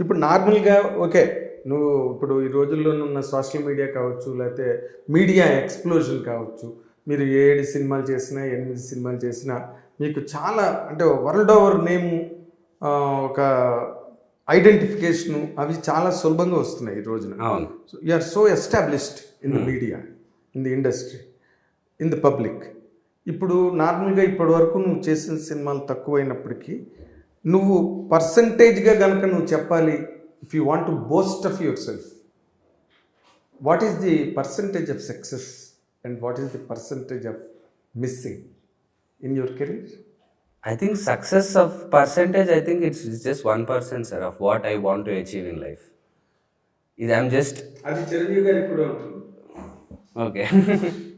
ఇప్పుడు నార్మల్గా ఓకే, నువ్వు ఇప్పుడు ఈ రోజుల్లో ఉన్న సోషల్ మీడియా కావచ్చు, లేకపోతే మీడియా ఎక్స్ప్లోజన్ కావచ్చు, మీరు 7 సినిమాలు చేసినా 8 సినిమాలు చేసినా మీకు చాలా అంటే వరల్డ్ ఓవర్ నేమ్, ఒక ఐడెంటిఫికేషను అవి చాలా సులభంగా వస్తున్నాయి ఈ రోజున. అవును. You are so established in the media, in the industry, in the public. ఇప్పుడు నార్మల్గా ఇప్పటి వరకు నువ్వు చేసిన సినిమాలు తక్కువైనప్పటికీ నువ్వు పర్సంటేజ్గా కనుక నువ్వు చెప్పాలి, if you want to boast of your self, what is the percentage of success and what is the percentage of missing in your career? I think success of percentage, I think it's just 1%, sir, of what I want to achieve in life. I'm just... అది చిరంజీవి గారికి కూడా ఉంటుంది. Okay.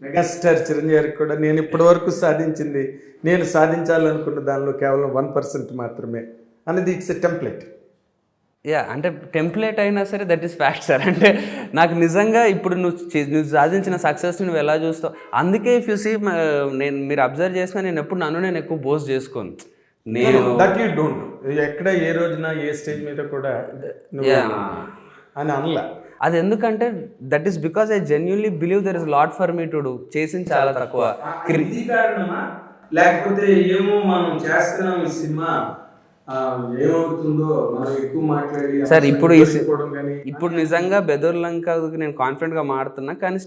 Megastar Chiranjeevi గారికి కూడా నేను ఇప్పటి వరకు సాధించింది, నేను సాధించాలనుకున్న దానిలో కేవలం 1% మాత్రమే అనేది ఇట్స్ ఎ టెంప్లెట్. యా, అంటే టెంప్లెట్ అయినా సరే దట్ ఈస్ ఫ్యాక్ట్ సార్. అంటే నాకు నిజంగా ఇప్పుడు నువ్వు సాధించిన సక్సెస్ని నువ్వు ఎలా చూస్తావు, అందుకే ఇఫ్ యూ సీ మీరు అబ్జర్వ్ చేసినా నేను ఎప్పుడు నేను ఎక్కువ బోస్ట్ చేసుకోను. నేను దట్ యూ డోంట్, ఎక్కడ ఏ రోజున ఏ స్టేజ్ మీద కూడా అని అనలా. అది ఎందుకంటే that is because I genuinely believe there is lot for me to do. చేసింది చాలా తక్కువ. ఇది కారణమా, లేకపోతే ఏమో మనం చేస్తున్నాం ఈ సినిమా ఏమవుతుందో మనం ఎక్కువ మాట్లాడి సార్ ఇప్పుడు నిజంగా బెదర్లంకకి నేను కాన్ఫిడెంట్గా మాడుతున్నా, కానీ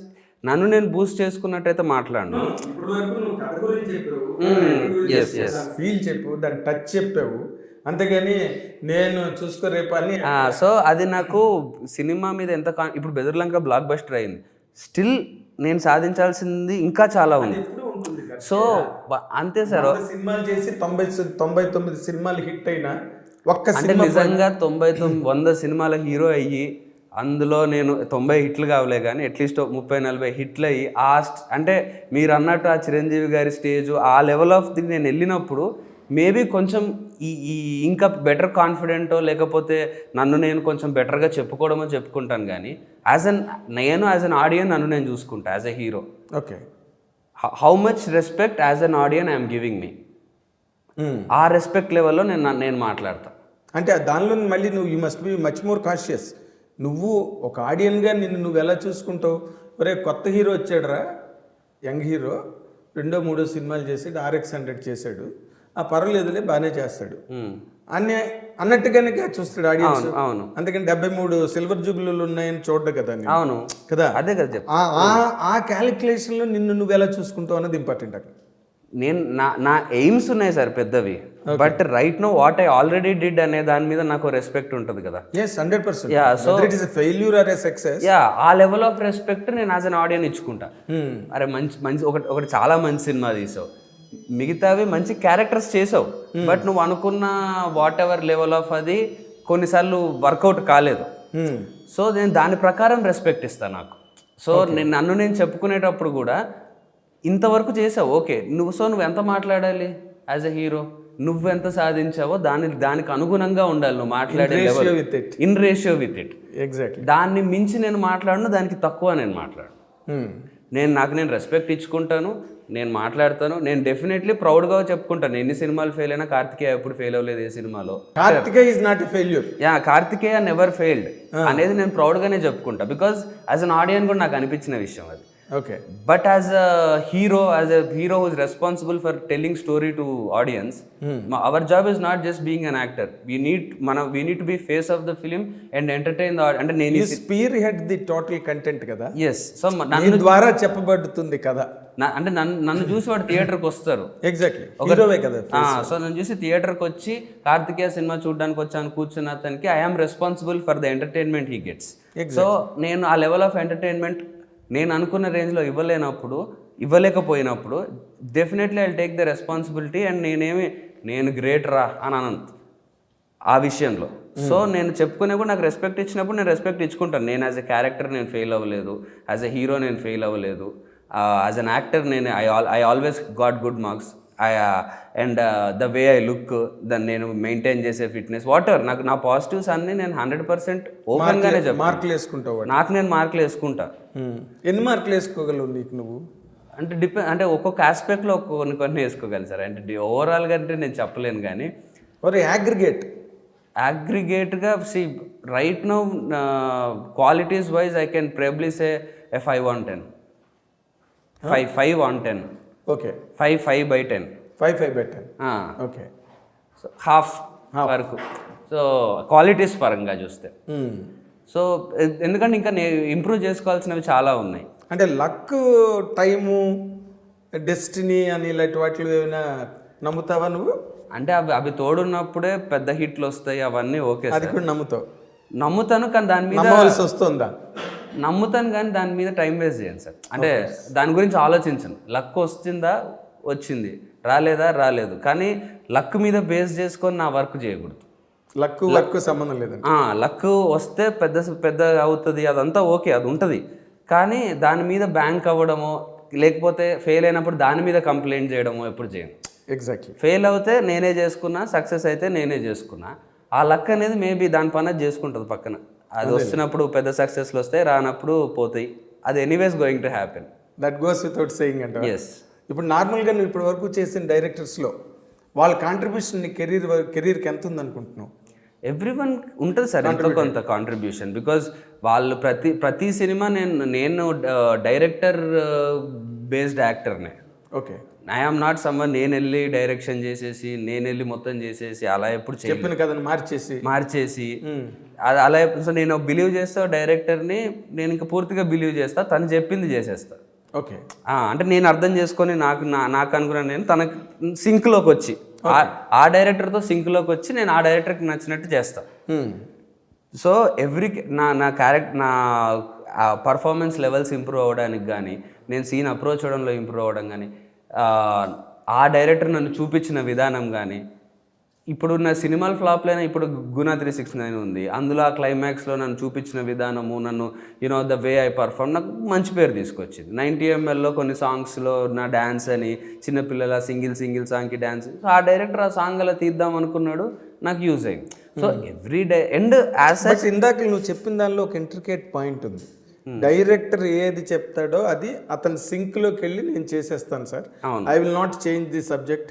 నన్ను నేను బూస్ట్ చేసుకున్నట్టయితే మాట్లాడను. ఇప్పుడు వరకు నువ్వు కథ గురించి చెప్పావు, ఫీల్ చెప్పు, దాన్ని టచ్ చెప్పావు, అంతేగాని నేను చూసుకో రేపు అని. సో అది నాకు సినిమా మీద ఎంత ఇప్పుడు బెదర్లంక బ్లాక్ బస్టర్ అయింది, స్టిల్ నేను సాధించాల్సింది ఇంకా చాలా ఉంది. సో అంతే సార్, సినిమాలు చేసి 99 సినిమాలు హిట్ అయినా ఒక్క అంటే నిజంగా 100 సినిమాల హీరో అయ్యి అందులో నేను 90 హిట్లు కావలే కానీ అట్లీస్ట్ 30-40 హిట్లు అయ్యి అంటే మీరు అన్నట్టు ఆ చిరంజీవి గారి స్టేజ్ ఆ లెవెల్ ఆఫ్ ది నేను వెళ్ళినప్పుడు మేబీ కొంచెం ఈ ఇంకా బెటర్ కాన్ఫిడెంటో లేకపోతే నన్ను నేను కొంచెం బెటర్గా చెప్పుకోవడమో చెప్పుకుంటాను, కానీ యాజ్ అన్ ఆడియన్ నన్ను నేను చూసుకుంటా as a hero. Okay, how much respect as an audience I'm giving me, ఆ రెస్పెక్ట్ లెవెల్లో నేను మాట్లాడతా. అంటే దానిలో మళ్ళీ నువ్వు you must be much more conscious. నువ్వు ఒక ఆడియన్గా నువ్వు ఎలా చూసుకుంటావు, ఒరే కొత్త హీరో వచ్చాడురా, యంగ్ హీరో 2-3 సినిమాలు చేసాడు, RX-100 చేశాడు, పర్వాలేదులే బాగానే చేస్తాడు అన్నట్టుగానే చూస్తాడు ఆడియన్స్. అవును, అందుకని 73 సిల్వర్ జూబ్లీలు ఉన్నాయని చూడదు కదా. అవును కదా, అదే కదా. ఆ క్యాలిక్యులేషన్లో నువ్వు ఎలా చూసుకుంటావు అన్నది ఇంపార్టెంట్ అక్కడ. నేను నా ఎయిమ్స్ ఉన్నాయి సార్ పెద్దవి, but right no what I already did అనే దాని మీద నాకు రెస్పెక్ట్ ఉంటుంది కదా. 100%. Yeah, so it is a failure or a success. Yeah, ఆ లెవెల్ ఆఫ్ రెస్పెక్ట్ నేను యాజ్ అన్ ఆడియన్ ఇచ్చుకుంటా. అరే మంచి ఒకటి చాలా మంచి సినిమా తీసావు, మిగతావి మంచి క్యారెక్టర్స్ చేసావు, బట్ నువ్వు అనుకున్న వాట్ ఎవర్ లెవెల్ ఆఫ్ అది కొన్నిసార్లు వర్కౌట్ కాలేదు. సో నేను దాని ప్రకారం రెస్పెక్ట్ ఇస్తాను నాకు. సో నన్ను నేను చెప్పుకునేటప్పుడు కూడా ఇంతవరకు చేసావు, ఓకే, నువ్వు ఎంత మాట్లాడాలి యాజ్ ఎ హీరో, నువ్వెంత సాధించావో దానికి అనుగుణంగా ఉండాలి నువ్వు మాట్లాడే level, in ratio with it. Exactly. దాన్ని మించి నేను మాట్లాడను, దానికి తక్కువ నేను మాట్లాడు. నేను రెస్పెక్ట్ ఇచ్చుకుంటాను, నేను మాట్లాడతాను. నేను డెఫినెట్లీ ప్రౌడ్గా చెప్పుకుంటాను, ఎన్ని సినిమాలు ఫెయిల్ అయినా కార్తికేయ ఎప్పుడు ఫెయిల్ అవ్వలేదు ఏ సినిమాలో. Karthikeya is not a failure. Yeah, Karthikeya never failed అనేది నేను ప్రౌడ్గానే చెప్పుకుంటా, బికాజ్ యాజ్ అన్ ఆడియన్ కూడా నాకు అనిపించిన విషయం అది. Okay, but as a hero who is responsible for telling story to audience, our job is not just being an actor. We need to be face of the film and entertain the. అంటే నేను spearhead the total content కదా. Yes, so నన్ను ద్వారా చెప్పబడుతుంది కదా. అంటే నన్ను చూసి వాడు థియేటర్కి వస్తారు. ఎగ్జాక్ట్లీ, హీరోవే కదా. సో నన్ను చూసి థియేటర్కి వచ్చి కార్తికేయ సినిమా చూడడానికి వచ్చాను కూర్చున్న అతనికి I am responsible for the entertainment he gets. So నేను ఆ లెవెల్ ఆఫ్ ఎంటర్టైన్మెంట్ నేను అనుకున్న రేంజ్లో ఇవ్వలేకపోయినప్పుడు definitely I take the responsibility. And నేను గ్రేట్ రా అని అనంత ఆ విషయంలో. సో నేను చెప్పుకునే కూడా నాకు రెస్పెక్ట్ ఇచ్చినప్పుడు నేను రెస్పెక్ట్ ఇచ్చుకుంటాను. నేను యాజ్ ఎ క్యారెక్టర్ నేను ఫెయిల్ అవ్వలేదు, యాజ్ ఎ హీరో నేను ఫెయిల్ అవ్వలేదు, యాజ్ అన్ యాక్టర్ నేను I always got good marks. And the way I look, దాన్ని నేను మెయింటైన్ చేసే ఫిట్నెస్, వాట్ ఎవర్, నాకు నా పాజిటివ్స్ అన్నీ నేను 100% ఓపెన్గానే చెప్తాను. మార్కులు వేసుకుంటావు? నాకు నేను మార్కులు వేసుకుంటా. ఎన్ని మార్కులు వేసుకోగలవు నీకు నువ్వు? అంటే అంటే ఒక్కొక్క ఆస్పెక్ట్లో కొన్ని వేసుకోగలను సార్. అంటే ఓవరాల్గా అంటే నేను చెప్పలేను, కానీ అగ్రిగేట్ అగ్రిగేట్గా see right now qualities wise I can probably say a 5 on 10. 5 on 10. Okay 5/10. 5/10. Okay so half వరకు. సో క్వాలిటీస్ పరంగా చూస్తే. సో ఎందుకంటే ఇంకా ఇంప్రూవ్ చేసుకోవాల్సినవి చాలా ఉన్నాయి. అంటే లక్, టైము, డెస్టినీ అని ఇలాంటి వాటిలో ఏమైనా నమ్ముతావా నువ్వు? అంటే అవి తోడున్నప్పుడే పెద్ద హిట్లు వస్తాయి, అవన్నీ ఓకే అది కూడా నమ్ముతావు? నమ్ముతాను, కానీ దాని మీద నమ్మవలసి వస్తుందా? నమ్ముతాను కానీ దాని మీద టైం వేస్ట్ చేయను సార్. అంటే దాని గురించి ఆలోచించను. లక్ వస్తుందా, వచ్చింది, రాలేదు. కానీ లక్ మీద బేస్ చేసుకొని నా వర్క్ చేయకూడదు. లక్ సంబంధం లేదండి. లక్ వస్తే పెద్ద అవుతుంది, అదంతా ఓకే, అది ఉంటుంది. కానీ దాని మీద బ్యాంక్ అవ్వడమో, లేకపోతే ఫెయిల్ అయినప్పుడు దాని మీద కంప్లైంట్ చేయడమో ఎప్పుడు చేయను. ఎగ్జాక్ట్లీ. ఫెయిల్ అవుతే నేనే చేసుకున్నా, సక్సెస్ అయితే నేనే చేసుకున్నా. ఆ లక్ అనేది మేబీ దాని పని చేసుకుంటుంది పక్కన. అది వస్తున్నప్పుడు పెద్ద సక్సెస్లు వస్తాయి, రానప్పుడు పోతాయి. అది anyways going to happen. That goes without saying అంటే. ఎస్. ఇప్పుడు నార్మల్గా నువ్వు ఇప్పటి వరకు చేసిన డైరెక్టర్స్లో వాళ్ళ కాంట్రిబ్యూషన్ నీ కెరీర్కి ఎంత ఉంది అనుకుంటున్నావు? ఎవ్రీవన్ ఉంటుంది సార్ ఎంతో కొంత కాంట్రిబ్యూషన్. బికాజ్ వాళ్ళు ప్రతి సినిమా నేను డైరెక్టర్ బేస్డ్ యాక్టర్నే. Okay. I am not someone నేను వెళ్ళి డైరెక్షన్ చేసేసి, నేను వెళ్ళి మొత్తం చేసేసి అలా ఎప్పుడు చెప్పిన కథను మార్చేసి అది అలా. సో నేను బిలీవ్ చేస్తా డైరెక్టర్ని, నేను ఇంకా పూర్తిగా బిలీవ్ చేస్తా, తను చెప్పింది చేసేస్తా. ఓకే. అంటే నేను అర్థం చేసుకొని నాకు అనుకున్నాను, నేను తనకు సింక్లోకి వచ్చి ఆ డైరెక్టర్తో సింక్లోకి వచ్చి నేను ఆ డైరెక్టర్కి నచ్చినట్టు చేస్తా. సో నా పర్ఫార్మెన్స్ లెవెల్స్ ఇంప్రూవ్ అవ్వడానికి కానీ, నేను సీన్ అప్రోచ్ అవ్వడంలో ఇంప్రూవ్ అవ్వడం కానీ, ఆ డైరెక్టర్ నన్ను చూపించిన విధానం కానీ, ఇప్పుడు నా సినిమాలు ఫ్లాప్లైనా ఇప్పుడు గుణ 369 ఉంది, అందులో ఆ క్లైమాక్స్లో నన్ను చూపించిన విధానము, నన్ను ద వే ఐ పర్ఫార్మ్ నాకు మంచి పేరు తీసుకొచ్చింది. 90 mlలో కొన్ని సాంగ్స్లో నా డ్యాన్స్ అని, చిన్నపిల్లల సింగిల్ సాంగ్కి డ్యాన్స్, ఆ డైరెక్టర్ ఆ సాంగ్ అలా తీద్దాం అనుకున్నాడు, నాకు యూజ్ అయింది. So every day and as such ఇందాక నువ్వు చెప్పిన దానిలో ఒక ఇంట్రికేట్ పాయింట్ ఉంది. డైరెక్టర్ ఏది చెప్తాడో అది అతని సింక్లోకి వెళ్ళి నేను చేసేస్తాను sir. I will not change the subject,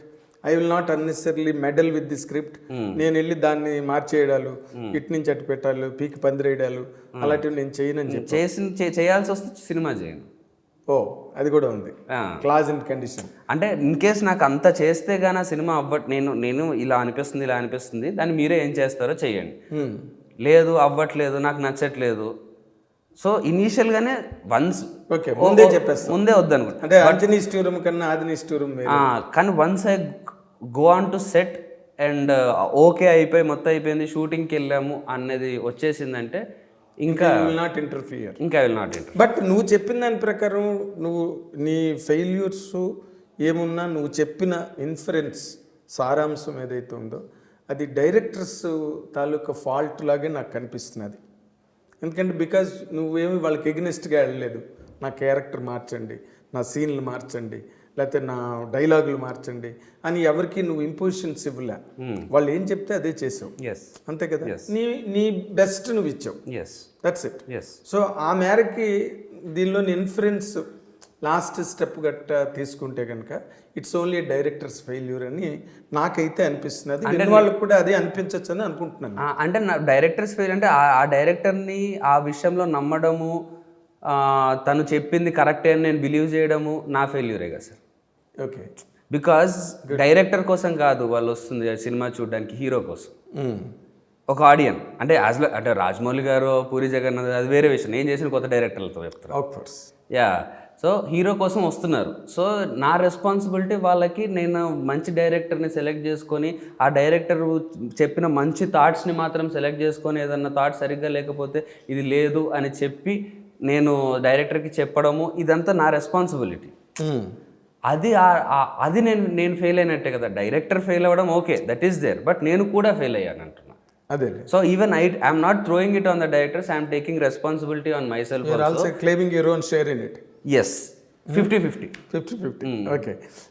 I will not unnecessarily medal with the script. నేను వెళ్ళి దాన్ని మార్చేయడాలు, ఇటు నుంచి అటు పెట్టాలి, పీకి పందిరేయడాలు, అలాంటివి నేను చేయనని చెప్పి చేయాల్సి వస్తే సినిమా చేయను. ఓ, అది కూడా ఉంది క్లాజ్ అండ్ కండిషన్. అంటే ఇన్ కేస్ నాకు అంత చేస్తే గానీ సినిమా నేను ఇలా అనిపిస్తుంది, దాన్ని మీరే ఏం చేస్తారో చెయ్యండి. లేదు అవ్వట్లేదు, నాకు నచ్చట్లేదు, సో ఇనీషియల్గానే వన్స్ ముందే చెప్పేస్తాను, ముందే వద్దనుకుంటా. అంటే అంజనీ స్టూరం కన్నా ఆదిని స్టూరం. కానీ once I go on to set and okay అయిపోయి మొత్తం అయిపోయింది, షూటింగ్కి వెళ్ళాము అన్నది వచ్చేసిందంటే ఇంకా I will not interfere. But నువ్వు చెప్పిన దాని ప్రకారం నువ్వు నీ ఫెయిల్యూర్స్ ఏమున్నా నువ్వు చెప్పిన ఇన్ఫరెన్స్ సారాంశం ఏదైతే ఉందో అది డైరెక్టర్స్ తాలూకా ఫాల్ట్ లాగే నాకు కనిపిస్తున్నది. ఎందుకంటే బికాజ్ నువ్వేమి వాళ్ళకి ఎగ్నెస్ట్గా వెళ్ళలేదు, నా క్యారెక్టర్ మార్చండి, నా సీన్లు మార్చండి, లేకపోతే నా డైలాగులు మార్చండి అని ఎవరికి నువ్వు ఇంపోజిషన్స్ ఇవ్వలే. వాళ్ళు ఏం చెప్తే అదే చేసావు, అంతే కదా. నీ బెస్ట్ నువ్వు ఇచ్చావు, దట్స్ ఇట్. సో ఆ మేరకి దీనిలోని ఇన్ఫ్లుయెన్స్ లాస్ట్ స్టెప్ గట్ట తీసుకుంటే కనుక ఇట్స్ ఓన్లీ డైరెక్టర్స్ ఫెయిల్యూర్ అని నాకైతే అనిపిస్తున్నది. అంటే వాళ్ళకి కూడా అదే అనిపించవచ్చు అని అనుకుంటున్నాను. అంటే నా డైరెక్టర్స్ ఫెయిల్ అంటే ఆ డైరెక్టర్ని ఆ విషయంలో నమ్మడము, తను చెప్పింది కరెక్టే అని నేను బిలీవ్ చేయడము నా ఫెయిల్యూరే కదా సార్. ఓకే. బికాజ్ డైరెక్టర్ కోసం కాదు వాళ్ళు వస్తుంది సినిమా చూడడానికి, హీరో కోసం, ఒక ఆడియన్. అంటే రాజమౌళి గారు, పూరి జగన్నాథ్ అది వేరే విషయం, నేను చేసిన కొత్త డైరెక్టర్లతో చెప్తాను. సో హీరో కోసం వస్తున్నారు. సో నా రెస్పాన్సిబిలిటీ వాళ్ళకి, నేను మంచి డైరెక్టర్ని సెలెక్ట్ చేసుకొని ఆ డైరెక్టర్ చెప్పిన మంచి థాట్స్ని మాత్రం సెలెక్ట్ చేసుకొని, ఏదన్నా థాట్ సరిగ్గా లేకపోతే ఇది లేదు అని చెప్పి నేను డైరెక్టర్కి చెప్పడము, ఇదంతా నా రెస్పాన్సిబిలిటీ. అది నేను ఫెయిల్ అయినట్టే కదా. డైరెక్టర్ ఫెయిల్ అవ్వడం okay, that is there, but నేను కూడా ఫెయిల్ అయ్యాను అంటున్నా. అదే. So even I'm not throwing it on the directors, I'm taking responsibility on myself also, claiming your own share in it. Yes, 50-50. Okay.